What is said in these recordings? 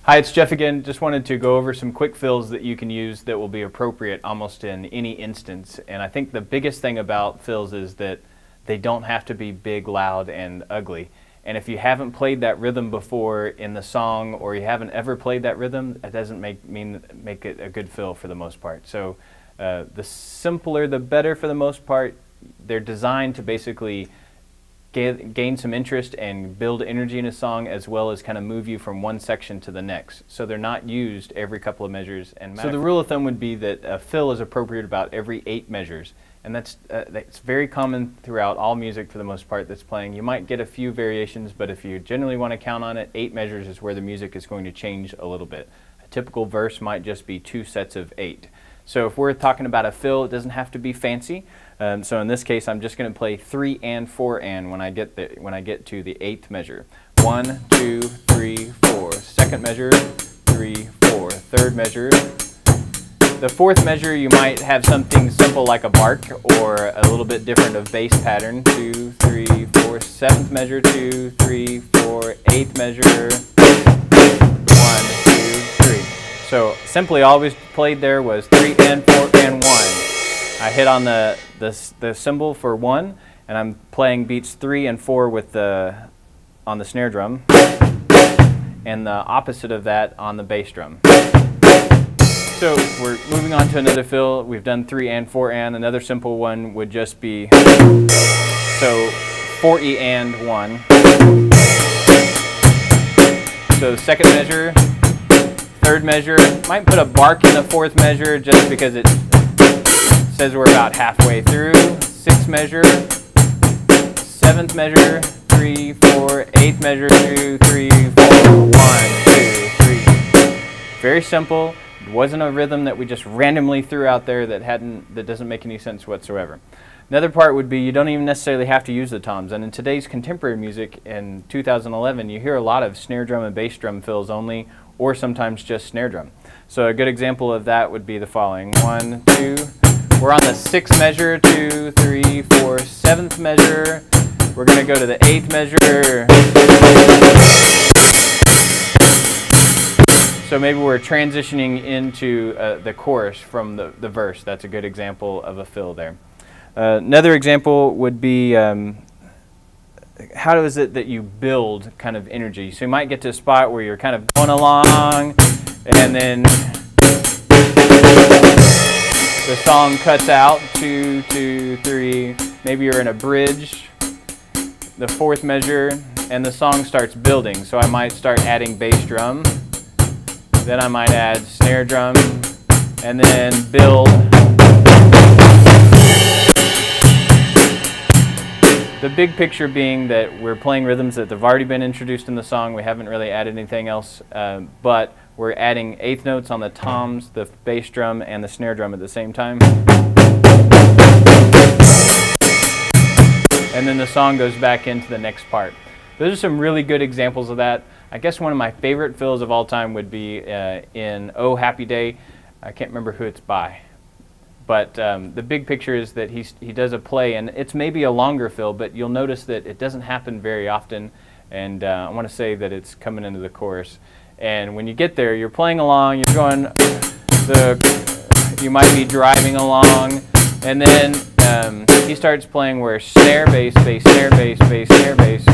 Hi, it's Jeff again. Just wanted to go over some quick fills that you can use that will be appropriate almost in any instance. And I think the biggest thing about fills is that they don't have to be big, loud, and ugly. And if you haven't played that rhythm before in the song, or you haven't ever played that rhythm, it doesn't make it a good fill for the most part. So the simpler the better for the most part. They're designed to basically gain some interest and build energy in a song, as well as kind of move you from one section to the next. So they're not used every couple of measures. And so the rule of thumb would be that a fill is appropriate about every 8 measures. And that's very common throughout all music for the most part that's playing. You might get a few variations, but if you generally want to count on it, 8 measures is where the music is going to change a little bit. A typical verse might just be 2 sets of 8. So if we're talking about a fill, it doesn't have to be fancy. So in this case, I'm just going to play 3 and 4 and when I get to the 8th measure. 1, 2, 3, 4. Second measure, 3, 4. Third measure. The 4th measure, you might have something simple like a bark, or a little bit different of bass pattern. 2, 3, 4. 7th measure, 2, 3, 4. 8th measure, 1, 2, 3. So simply always played there was 3 and 4 and 1. I hit on the cymbal for 1, and I'm playing beats 3 and 4 with on the snare drum, and the opposite of that on the bass drum. So we're moving on to another fill. We've done 3 and 4 and. Another simple one would just be, so 4E and 1. So second measure, third measure. Might put a bark in the 4th measure just because it says we're about halfway through. 6th measure, 7th measure, 3, 4, 8th measure, 2, 3, 4, 1, 2, 3. Very simple. It wasn't a rhythm that we just randomly threw out there that doesn't make any sense whatsoever. Another part would be you don't even necessarily have to use the toms. And in today's contemporary music in 2011, you hear a lot of snare drum and bass drum fills only, or sometimes just snare drum. So a good example of that would be the following. 1, 2. We're on the 6th measure, 2, 3, 4, 7th measure. We're going to go to the 8th measure. So maybe we're transitioning into the chorus from the verse. That's a good example of a fill there. Another example would be how is it that you build kind of energy? So you might get to a spot where you're kind of going along, and then the song cuts out, 2, 2, 3. Maybe you're in a bridge, the 4th measure, and the song starts building. So I might start adding bass drum, then I might add snare drum, and then build. The big picture being that we're playing rhythms that have already been introduced in the song. We haven't really added anything else, but we're adding 8th notes on the toms, the bass drum, and the snare drum at the same time. And then the song goes back into the next part. Those are some really good examples of that. I guess one of my favorite fills of all time would be in Oh Happy Day. I can't remember who it's by. But the big picture is that he does a play, and it's maybe a longer fill, but you'll notice that it doesn't happen very often. And I want to say that it's coming into the chorus. And when you get there, you're playing along, you're going, you might be driving along, and then he starts playing where snare, bass, bass, snare, bass, bass, snare, bass.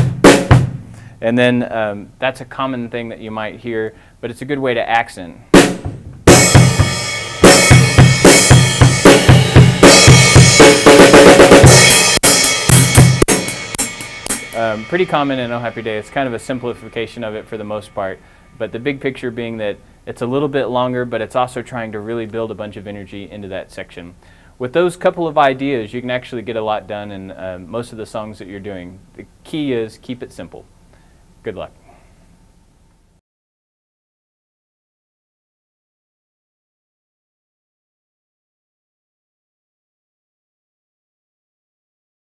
And then that's a common thing that you might hear, but it's a good way to accent. Pretty common in Oh Happy Day. It's kind of a simplification of it for the most part, but the big picture being that it's a little bit longer, but it's also trying to really build a bunch of energy into that section. With those couple of ideas, you can actually get a lot done in most of the songs that you're doing. The key is keep it simple. Good luck.